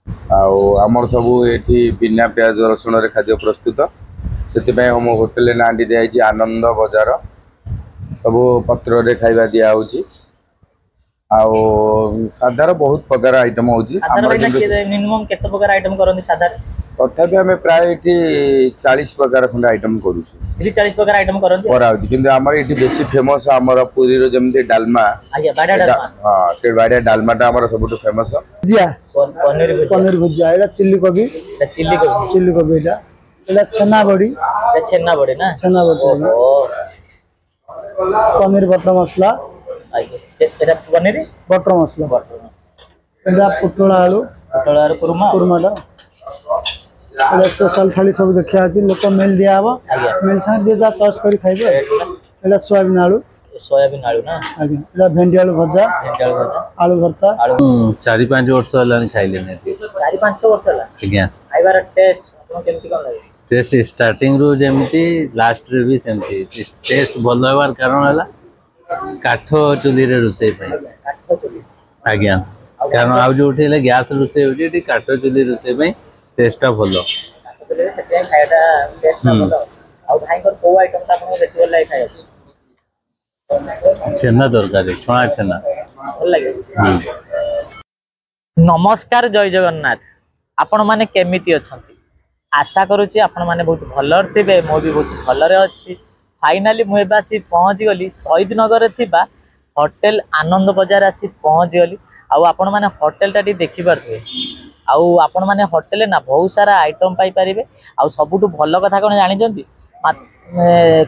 आमर सबू ये बिना प्याज रसुण खाद्य प्रस्तुत से हम होटेल ना दिखाई आनंद बजार सब पत्र खाଇବା दिखाई साधार बहुत प्रकार आइटम मिनिमम केते प्रकार आइटम करंदी साधार तथापि आम प्राय 40 प्रकार खंड आइटम करूँ 40 प्रकार आइटम करंदी किंतु आमर ये बेसी फेमस आमर पुरी रो जमती डालमा हाँ ते बाड़िया डालमाटा आमर सबुठ फेमस भुजिया पनीर भुजिया एटा चिल्ली कोबी एटा छेना बड़ी ना छेना बड़ी पनीर बटर मसला एटा पनीर बटर मसला एटा पुटला आलू कुरमाटा एटा स्पेशल थाली सब देखा अछि लोक मेल दिया हबो मेल संग जे जा चॉइस करी खाइबे एटा सोयाबीन आलू ना आगे एटा भेंडी आलू भजा आलू भरता 4-5 वर्ष हलानी खाइले ने 4-5 वर्ष हला आज्ञा खाइबार टेस्ट आपन केमति कोन लागे टेस्ट स्टार्टिंग रू जेमती लास्ट रे भी सेमती टेस्ट भल होबार कारण हला काठ चुली रे रुसई पई आज्ञा कारण आ जो उठेले गैस रुसई होजी टी काठ चुली रुसई पई टेस्ट भलो खाइटा टेस्ट भलो आ भाई को को आइटम ता आपन बेसी भल लागे खाइ छेना तरकारी छणा छेना भल लागे नमस्कार जय जगन्नाथ आपण माने केमिति अछंती आशा करूची आपण माने बहुत भलर थिबे मो भी बहुत भलरे अछि फाइनली मु एबासी पहुंच गली शहीद नगर थिबा होटल आनंद बाजार आसी पहुंच गली आउ आपण माने होटल टाटी देखि परथे आउ आपण माने होटल ना बहुत सारा आइटम पाई परिबे आउ सबुटु भलो कथा कोन जानि जंती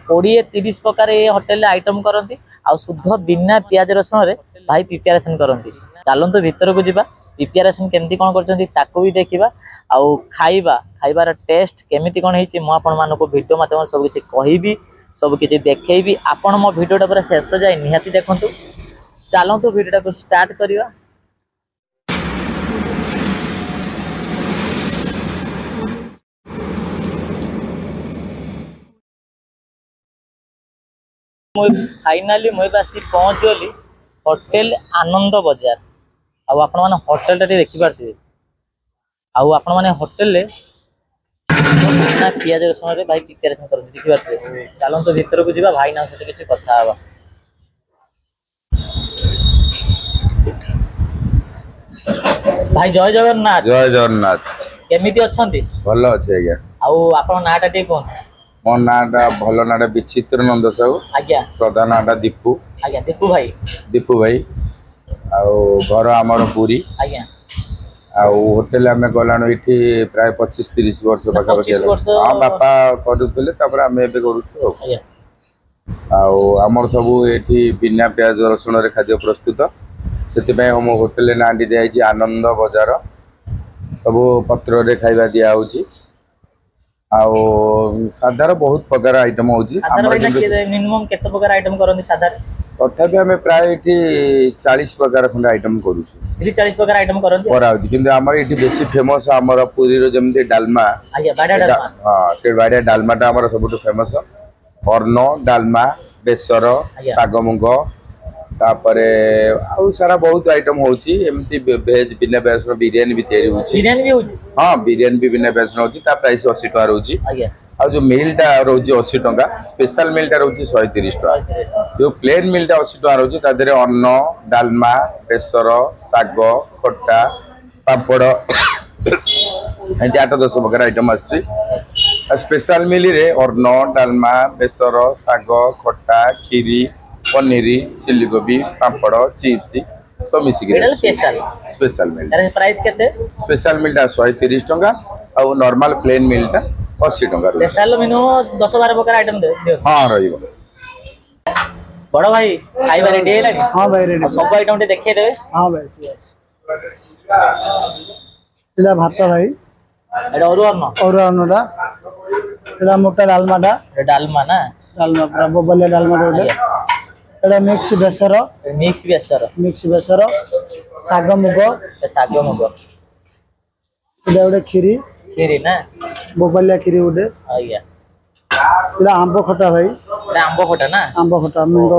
20-30 प्रकार ए होटल आइटम करंती आउ शुद्ध बिना प्याज रसुण रे भाई प्रिपरेशन करंती चलंतु भीतर को जिबा प्रिपरेशन केमती कोन करचंती ताको भी देखिबा आउ खाइबार टेस्ट केमिति कोन हेची मो आपण मानको वीडियो माध्यम सब किछि कहिबी सब किछि देखैबी आपण मो वीडियोटा पूरा शेष जाय निहाती देखंतु चलंतु वीडियोटा को स्टार्ट करिवा फाइनली मुझे पहुंच गली होटेल आनंद बाजार आउ आपण माने होटेल टा देखि पारथिबे आउ आपण माने होटेल ले ना पियाज रसुण रे भाई प्रिपरेशन कर देखि पारथिबे चलंतो भीतर को जिबा भाई ना से किछि कथा हबा भाई जय जगन्नाथ केमिति अछंती भलो अछि आज्ञा आउ आपण नाटा टे कोन मो नाटा भलो नाटा विचित्र नंद साहू आज्ञा प्रधान नाटा दीपू आज्ञा दीपू भाई आउ घर आमर पुरी आज्ञा आउ होटेल आमे गलानो इठी प्राय 25-30 वर्ष पाखा पाखा हां बापा करूतले तापर आमे एबे करूछु आउ आमर सबू एठी बिना प्याज रसुण रे खाद्य प्रस्तुत सेति पय हम होटेल ना दिखाई आनंद बजार सब पत्र रे खाଇବା दिया होची साधार बहुत प्रकार आइटम होची मिनिमम केते प्रकार आइटम करंदी साधार तथापि आम प्राय 40 प्रकार खंड आइटम करूँ 40 प्रकार आइटम करंदी किंतु आमर ये बेसी फेमस आमर पुरी रो जमती डालमा हाँ ते बाड़िया डालमाटा आमर सबुठ फेमस अर्ण डालमा बेसर साग मुग तापरे आउ सारा बहुत आइटम होची एमती वेज बिना प्याज बिरयानी भी तयारी होची बिरयानी भी होची हां बिरयानी भी बिना प्याज होची ता प्राइस 80 टका रहउची आ जो मील टा रहउची 80 टका स्पेशल मील टा रहउची 130 टका जो प्लेन मील टा 80 टका रहउची ता देरे अन्न डालमा बेसर साग खट्टा पापड़ एंटी 8-10 प्रकार आइटम आछि स्पेशल मील रे अन्न डालमा बेसर साग खट्टा खीरी पनीर चिल्ली कोबी पापड़ चिप्स सब मिसिक स्पेशल मील प्राइस केते स्पेशल मील टा 130 टका और नॉर्मल प्लेन मील टा 80 टका स्पेशल मिनिमम 10-12 प्रकार आइटम दे हां रहिबो बड़ भाई खाइबा रेडी हेलानी हां भाई रेडी सब आइटम ते देखै देबे हां भाई इला भात भाई एडा और अन्नडा इला मोटा डालमा ना डालमा पूरा बोबले डालमा रोडे एडा मिक्स बेसर साग मुग एडा ओडे खीरी ना बोबलिया खीरी ओडे आज्ञा एडा आंबो खटा भाई एडा आंबो खटा ना आंबो खटा मुंडो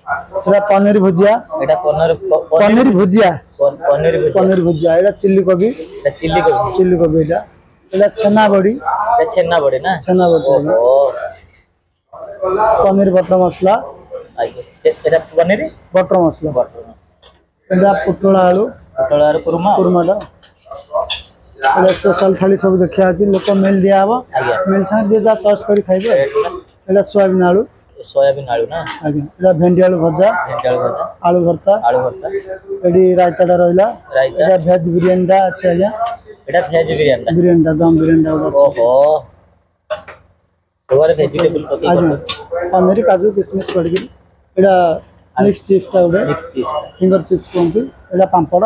एटा पनीर भुजिया एटा पनीर पनीर भुजिया पनीर भुजिया पनीर भुजिया एटा चिल्ली कोबी एटा चिल्ली कोबी एटा एटा छेना बड़ी एटा छेना बड़ी ना छेना बड़ी ओ पनीर बटर मसला आगे एटा पनीर बटर मसला एटा पुटल आलू कुरमा एटा स्पेशल थाली सब देखा अछि लोक मेल दिया हबो मेल संग जे जा चॉइस करी खाइबे एटा सोयाबीन आलू ना आगे एटा भेंडी आलू भजा आलू भरता एडी रायताडा रहिला एटा वेज बिरयानी दा अछि आज्ञा एटा वेज बिरयानी दा दम बिरयानी दा ओहो तोरे वेजिटेबल पकी आज्ञा पनीर काजू किशमिश पड़ गई एटा मिक्स चिप्स ता उडे फिंगर चिप्स कोंती एटा पापड़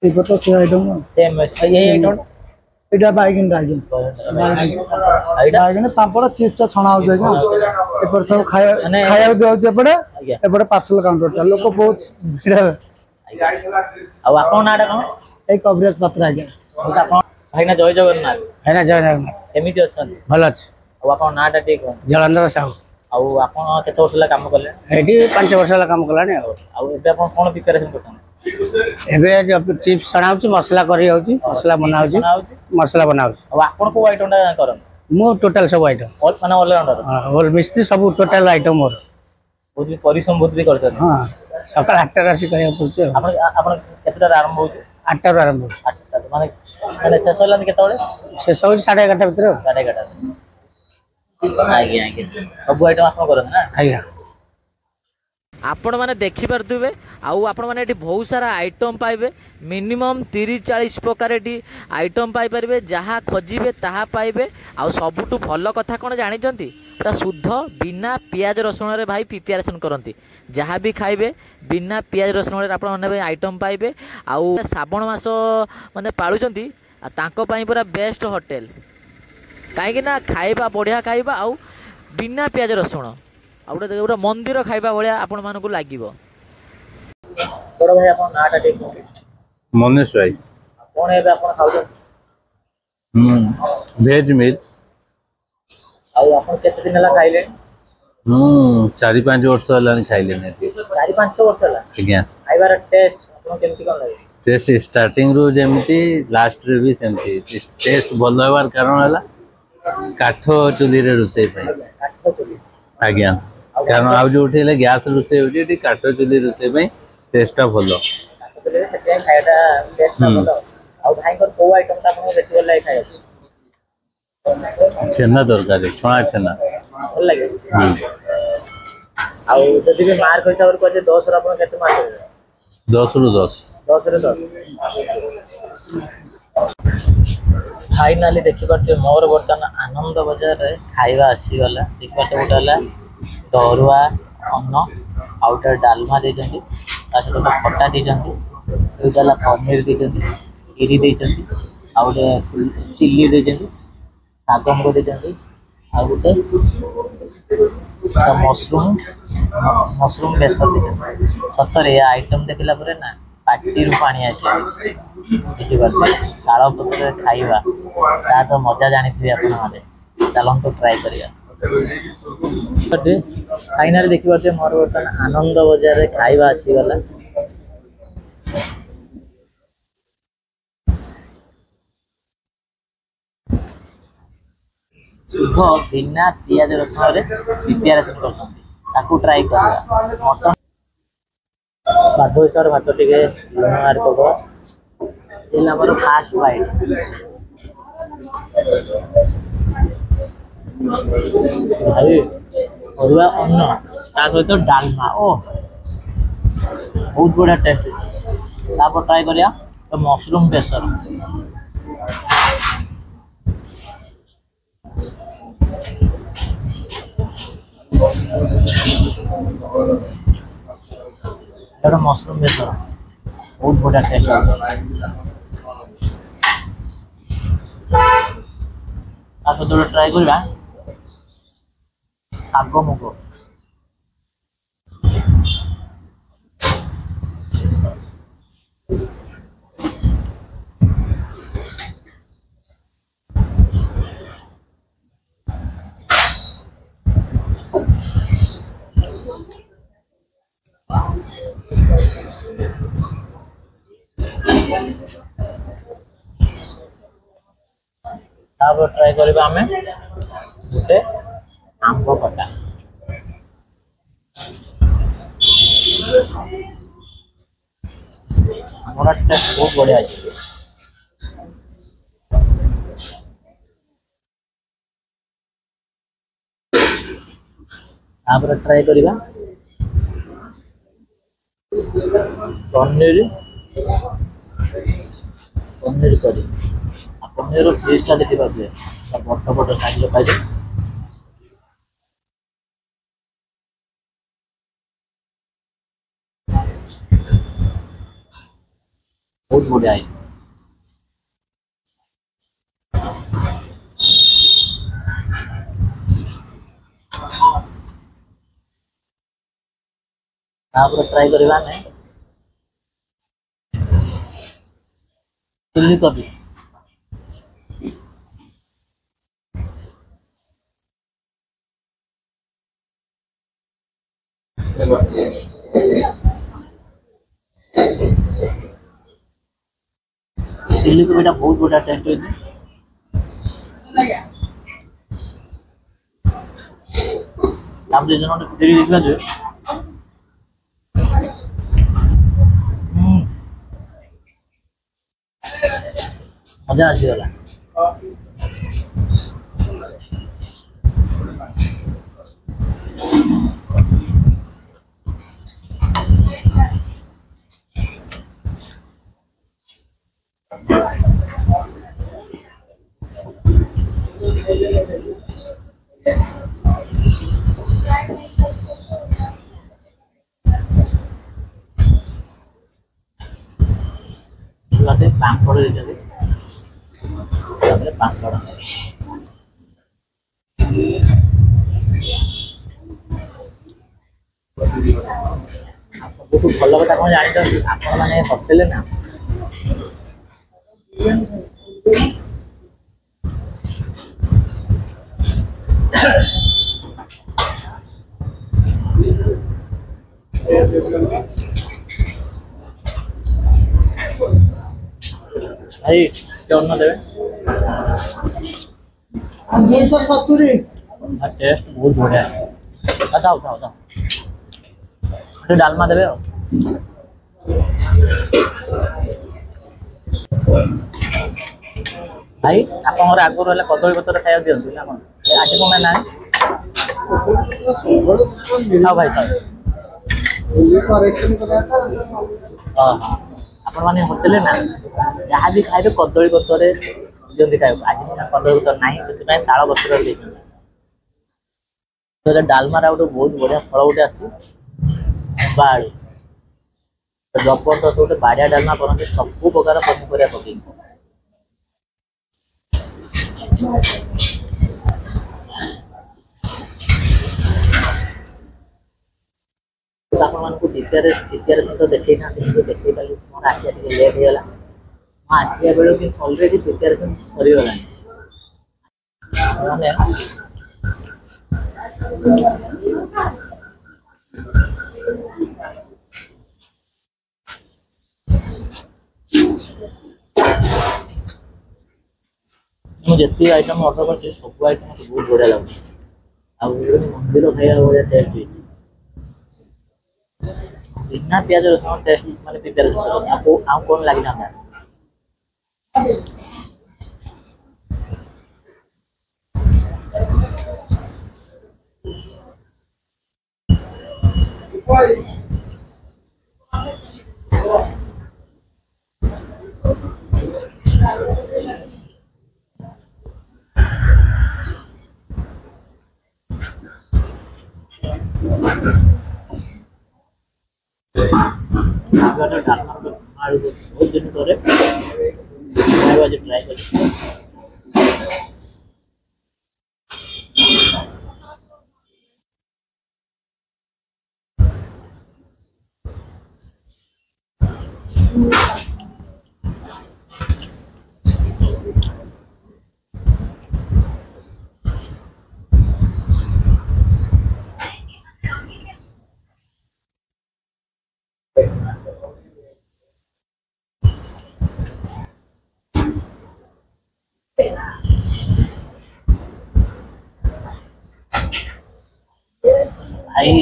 एगो तो से आइटम सेम ये आइटम एटा बाइगन बाइगन पापड़ चिप्स ता छणा हो जाय एपर सब खाया दे जे पड़े एपड़े पार्सल काउंटर ता लोक बहुत भीड़ आ आपन नाडा कोन एक कवरेज पत्र आगे आपन भाईना जय जगन्नाथ एमिति अछन भल अछि आ आपन नाडा ठीक कोन जलंधर साहू आ आपन केते वर्ष ला काम करले एटी 5 वर्ष ला काम करलानी आ एबे आपन कोन प्रिपरेशन करथन एबे जब चिप्स छणाउची मसला करी होची मसला बनाउची मसला बनाउची अब आपन को आइटम टा करन मो टोटल सब आइटम ऑल माने ऑल राउंडर होल मिस्त्री सब टोटल आइटम मोर बहुत भी परिश्रम बहुत भी करछन हां सकाळ 8 टा राशि करिया पड़छ आपन आपन केतटा आरंभ होची 8 टा आरंभ 8 टा माने माने शेष होलन केतबेले शेष होची 11:30 भीतर 11:30 आगे सब आइटम आपन करन ना आज्ञा आपण मैंने देखिपे आपण मैंने बहुत सारा आइटम पाइबे मिनिमम 30-40 प्रकार ये आइटम पाइपर जहाँ खोजे ताहा पाइबे आ सबुठु भल कथा कौन जानी पूरा शुद्ध बिना पियाज रसुण रे भाई प्रिपेरेसन करती जहाँ भी खाइबे बिना पियाज रसुण रे आइटम पाइबे आउ श्रावण मास माने पालुचंती तांको पई पूरा बेस्ट होटल कहीं खाइबा बढ़िया खाइबा आउ बिना पियाज रसुण आउटे पूरा मंदिर खाइबा भाया आपण मानकु लागिवो बड़ भाई आपण नाटा ठीक मनीष भाई कोन एबे आपण खाउ वेज मील आउ आपण केते दिन ला खाइले 4-5 वर्ष हला खाइले ने 4-5 वर्ष हला आज्ञा खाइबार टेस्ट आपण केमति कोन लागे टेस्ट स्टार्टिंग रू जेमती लास्ट रे भी सेमती टेस्ट भल होबार कारण हला काठ चुली रे रुसई पई काठ चुली आज्ञा कारण आउ जो उठेले गैस रुसई होटी काठ चुली रुसई पई टेस्टटा भलो सेते खाइटा टेस्ट भलो आउ भाई को को आइटम ता आपण बेसी भल लागे खाइ छेना दरकारी छणा छेना भल लागे आउ जदी भी मार्क हिसाब को 10 रा आपण केते मार्क देबे 10 ରୁ 10 10 रे 10 फाइनाली देखि पाते मोर बर्तन आनंद बाजार रे खाइबा आसी गला देखि पाते गोटा हला डरुआ अन्न आउटर डालमा दे जंती तासो खट्टा दे जंती एटाला पनीर दे जंती इरी दे जंती आउटे चिल्ली दे जंती सागम को दे जंती आउटे मशरूम बेसर दे जंती सतरे आइटम देखला परे ना पार्टी रु पानी आसे देखि पाते साळ पत्र खाइबा ता तो मजा जानि थि आपण माने चलन तो ट्राई करिया फाइनली देखि पाते मोर बर्तन आनंद बाजार रे खाइबा आसी गला शुद्ध बिना पियाज रसुण रे प्रिपेरेशन करछंती ताकू ट्राई करिया मटन भात हिसाब भात टिके लुण आड करब एला हमर फास्ट बाइट भाई अरुआ अन्न ता सहित डालमा ओ बहुत बड़ा टेस्ट तापर ट्राई करिया तो मशरूम बेसर एटा मशरूम बेसर बहुत बढ़िया टेस्ट आप तो ट्राई करबा आगो मुगो तापर ट्राई करबा हमें गोटे आंब खटा आंबरा टेस्ट बहुत बढ़िया है। तापर ट्राई करबा पनीर पनीर करी पनीर पीसटा देखी पारे सब बड़ बड़ साइज पाइबे बहुत बढ़िया है। तापर ट्राई करबा ने चिल्ली कोबी चिल्ली कोबीटा बहुत बढ़िया टेस्ट होइए। आप जे जनो फिरी देखबा जे मजा आसीगला। लाते पापड़ देते तापर पापड़ सब भल कथा कौन जानी आपण मैंने होटेल ना भाई कौन ना देवे 270 टेस्ट बहुत बढ़िया है। बताओ बताओ बताओ तो डालमा देवे भाई आपन आगुर वाला कदली पत्र खाया दियंतु ना कोन आज कोन ना हां भाई साहब हां आपण माने होटल ना जहाँ भी खाइबे कदली पत्र दियंतु खाइबे आज कोन कदली पत्र नाही सेति में शाळ पत्र दे तो डालमा रा गोटे बहुत बढ़िया फल गोटे आसी बाड़ी जबरदस्त गोटे बाड़िया डालमा करते सब प्रकार पनीपरिया पकई आपको प्रिपेरेसन तो देखी ना देखी पाली मोर आसिया लेट होगा आसिया बेलू कि अलरेडी प्रिपेरेसन सरीगला मुझे आइटम ऑर्डर कर सब आइटम मत बहुत बढ़िया लगे मंदिर खाया बढ़िया टेस्ट हुई बिना प्याज रसुण टेस्ट माने प्रिपेरेसन आपको आउ कौन लगी ना बहुत दिन पर ट्राई कर भाई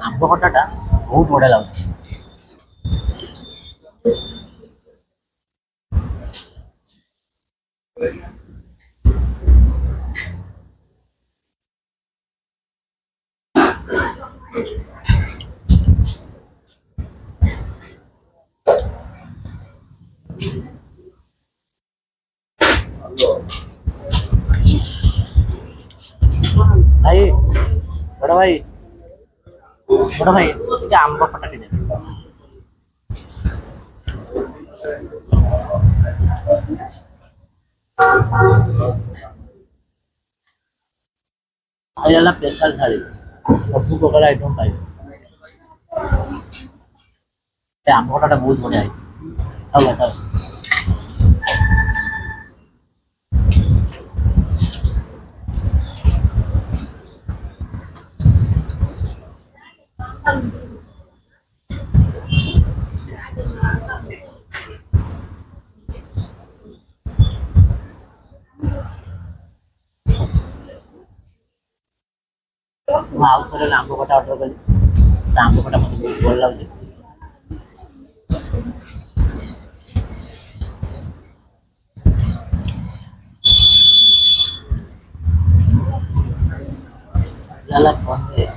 आंब खटाटा बहुत बढ़िया लगे। भाई बड़ा भाई ये आंब खटा दे आइला स्पेशल थाली सब प्रकार आइटम पाइबे। आंब खटाटा बहुत बढ़िया है। आउ थे आंब खटा ऑर्डर कली आंब खटा मतलब बहुत भल लगे। लाला पनीर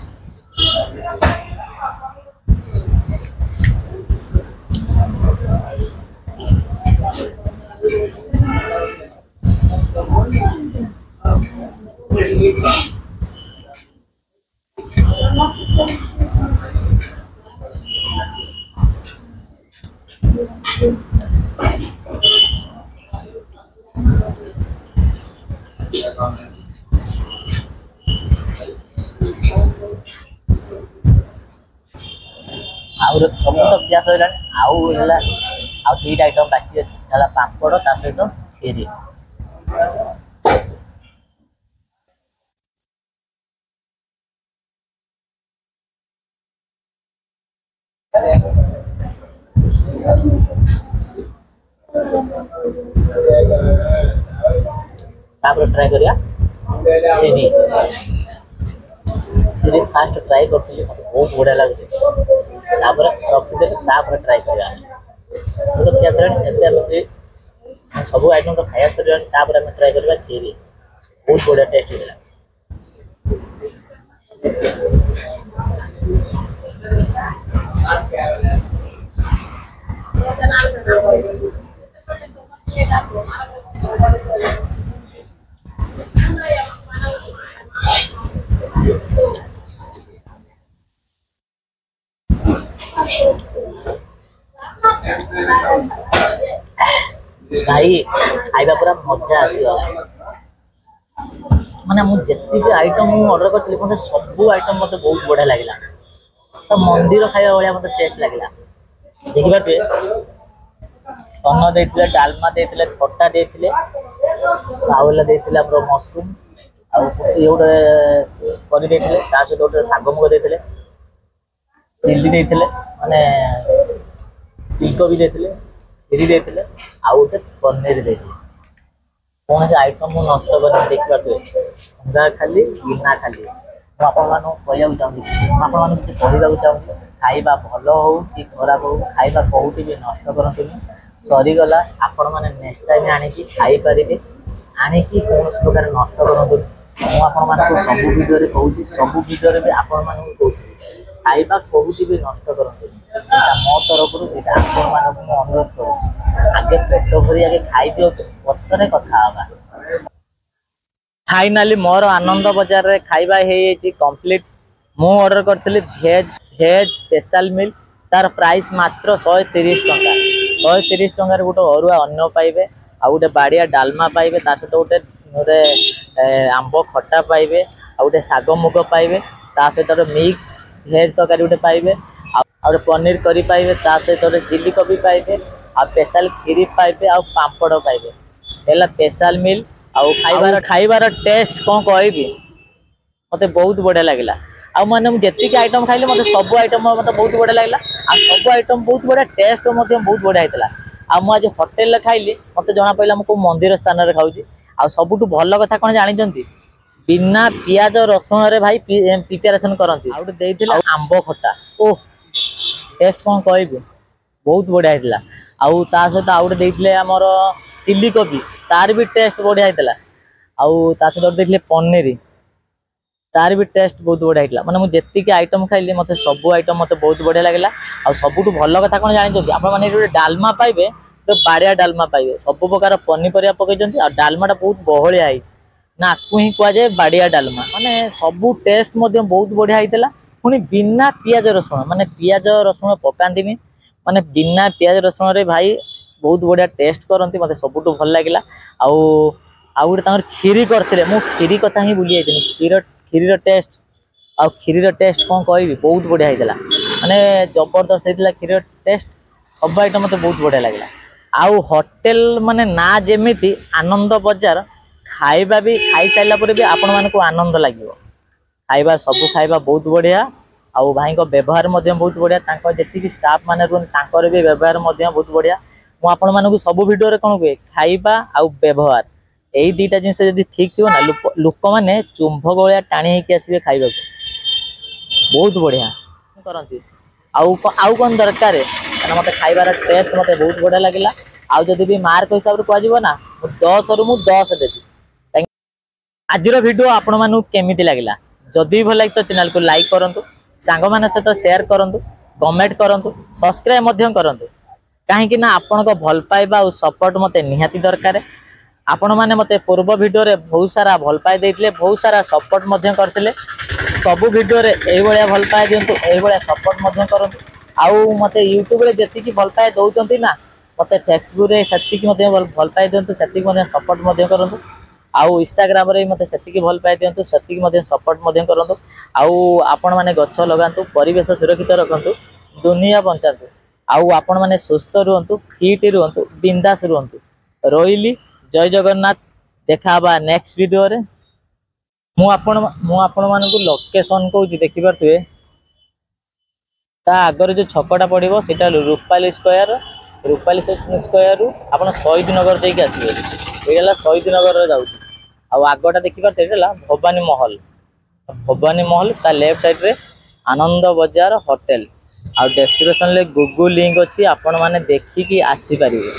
आउ सब तो ଖିଆ ସରିଲାଣି। ଆଉ ହେଲା ଆଉ ଦୁଇଟା ଆଇଟମ୍ ବାକି ଅଛି ହେଲା ପାମ୍ପଡ଼ ତା ସହିତ କ୍ଷୀରି। तापर ट्राई करिया କ୍ଷୀରି। କ୍ଷୀରି फास्ट ट्राई करथि बहुत बढ़िया लागुଛି। तापर रखिदेली तापर ट्राई करिया तो ଖିଆ ସରିଲାଣି। ଏବେ ଆମେ सब आइटम तो खाया सरिलाଣି तापर ଆମେ ट्राई करबा କ୍ଷୀରି। बहुत बढ़िया टेस्ट होला। भाई खाइबा पूरा मजा आसीगला। माने मु जेतिके आइटम ऑर्डर करथि मते सब आइटम मते बहुत बढ़िया लागिला। तो मंदिर खाइबा भलिया मते टेस्ट लागिला। देखिबा पे अन्न देथिले डालमा देथिले खट्टा देथिले आउला देथिले हमरो मशरूम आ एउडे करि देथिले ता सହିତ ओटे सागमुग देथिले चिल्ली देथिले माने चिलको भी देथिले କ୍ଷୀରି ଦେଇଥିଲେ ଆଉ ଗୋଟେ ପନିର ଦେଇଥିଲେ। କୌଣସି ଆଇଟମ୍ ମୁଁ ନଷ୍ଟ କରି ଦେଖିବାକୁ ଅଙ୍ଗା ଖାଲି ବିନା ଖାଲି ମୁଁ ଆପଣମାନଙ୍କୁ କହିବାକୁ ଚାହୁଁଛି ମୁଁ ଆପଣମାନଙ୍କୁ କିଛି କହିବାକୁ ଚାହୁଁଛି ଖାଇବା ଭଲ ହଉ କି ଖରାପ ହଉ ଖାଇବା କୋଉଠି ବି ନଷ୍ଟ କରନ୍ତୁନି। ସରିଗଲା ଆପଣମାନେ ନେକ୍ସଟ ଟାଇମ୍ ଆଣିକି ଖାଇପାରିବେ। ଆଣିକି କୌଣସି ପ୍ରକାର ନଷ୍ଟ କରନ୍ତୁନି। ମୁଁ ଆପଣମାନଙ୍କୁ ସବୁ ଭିଡ଼ିଓରେ କହୁଛି ସବୁ ଭିଡ଼ିଓରେ ବି ଆପଣମାନଙ୍କୁ କହୁଛି ଖାଇବା କୋଉଠି ବି ନଷ୍ଟ କରନ୍ତୁନି। এটা ମୋ ତରଫରୁ ଏଇଟା ଆପଣମାନଙ୍କୁ ମୁଁ ଅନୁରୋଧ କରୁଛି ଆଗେ ପେଟ ଭରି ଆଗେ ଖାଇଦିଅ ପଛରେ କଥା ହବା। फाइनाली मोर आनंद बजार रे खाइबा ହେଇଯାଇଛି कंप्लीट। मु ऑर्डर करथिली भेज स्पेशल मिल तार प्राइस मात्र 130 टंका। 130 टंका गोटे अरुआ अन्न पाइबे आ गोटे बाड़िया डालमा पाइबे ता सहित गोटे आंब खट्टा पाइबे आ गोटे साग मुग पाइबे ता सहित मिक्स भेज तरकारी गोटे पाइबे और पनीर करी पाइबे ता सहित चिल्ली कोबी पाइबे आ स्पेशल खीरी पाइबे आ पापड़ पाइबे। एला स्पेशल मिल आउ खाइबार टेस्ट कौन कहबी मते बहुत बढ़िया लगिला। आ माने जेतिक आइटम खाइले मते सब आइटम मते बहुत बढ़िया लगिला आ सब आइटम बहुत बढ़िया टेस्ट मते बहुत बढ़िया हेतला। आ मु आज होटल रे खाइली मते जणा पइला मु को मंदिर स्थान रे खाउची। आ सबुटु भल कथा कोन जानि जंती बिना पियाज रसुण रे भाई प्रिपेरेसन करती आउ देइथिला आंब खटा ओ टेस्ट कौन कहबी बहुत बढ़िया होता आउ ता सहित आउ देइथिले हमर चिल्ली कोबी तार भी टेस्ट बढ़िया होता आउ ता सहित देइथिले पनीर तार भी टेस्ट बहुत बढ़िया होता माने मु जेतिक आइटम खाइली मते सब आइटम मते बहुत बढ़िया लागला आ सबुठु भल कथा कोन जानि आपण माने जो डालमा पाइबे तो बाड़िया डालमा पाइबे सब प्रकार पनीपरिया पकईचंती आ डालमाटा बहुत बहलिया आइछ ना आकु ही कुआ जाए बाड़िया डालमा माने सबु टेस्ट मध्य बहुत बढ़िया होता पुणी बिना पियाज रसुण माने पियाज रसुण पकांतीनी माने बिना पियाज रसुण रे भाई बहुत बढ़िया टेस्ट करती मते सबुठु भल लागिला आउ आउ गोटे तांकर खीरी करथिले मु खीरी कथा ही भूली जाइतिनी खीरी टेस्ट आउ खीरी टेस्ट कौन कहबी बहुत बढ़िया होता माने जबरदस्त होता खीरी टेस्ट सब आइटम मते बहुत बढ़िया लागला आउ होटेल माने ना जेमिति आनंद बजार खाइबा भी खाई साइला पर भी आपण मानकु आनंद लागिवो खाइबा सब खाइबा बहुत बढ़िया आउ भाई को व्यवहार मध्य बहुत बढ़िया तांको जेतिकी स्टाफ माने रुन तांकर भी व्यवहार मध्य बहुत बढ़िया मु आपण मानकु सब वीडियो रे कोन कहे खाइबा आउ व्यवहार एई दुईटा जिंस जदी ठीक थिबो ना लोक माने चुंबक भलिया टाणी हेकि आसीबे खाइबा बहुत बढ़िया करंती आउ कोन दरकार है मते खाइबार टेस्ट मते बहुत बढ़िया लागला आउ जदी भी मार्क हिसाब रे कहजिवो ना 10 रु मु 10 देबी आज वीडियो आपण मानू केमिति लागला जदि भल लागे तो चैनल को लाइक करंतु सांग माने सहित शेयर करंतु कमेंट करंतु सब्सक्राइब मध्यम करंतु काहेकि ना आपण को भल पाइबा और सपोर्ट मते निहाती दरकार आपण माने मते पूर्व वीडियो रे बहुत सारा भल पाइ देइथिले बहुत सारा सपोर्ट मध्यम करथिले सब वीडियो रे एई भलिया भल पाइ दियंतु एई भलिया सपोर्ट मध्यम करंतु आउ मते यूट्यूब रे जति भल पाइ दउचंती ना मते फेसबुक रे सति मते भल पाइ दियंतु सति मते सपोर्ट मध्यम करंतु आउ इंस्टाग्राम रे मते सति भल पाइ दियंतु सति मते सपोर्ट मध्यम करंतु आउ आपण माने गछ लगांतु परिवेश सुरक्षित रखंतु दुनिया बंचातु आउ आपण माने सुस्थ रहंतु फिट रहंतु बिंदास रहंतु रोइली जय जगन्नाथ देखा बा नेक्स्ट वीडियो रे मु आपण मानकु लोकेशन कहूची देखि परथुए ता आगर जो छकटा पड़िबो सेटा रूपाली स्क्वायर रु आपण शहीद नगर देके आसीबे एला शहीद नगर रे जाउची आ आगटा देखि परथे एला भवानी महल ता लेफ्ट साइड रे आनंद बजार होटल आ डेस्क्रिप्शन ले गूगल लिंक अछि आपण माने देखि कि आसी परिबे।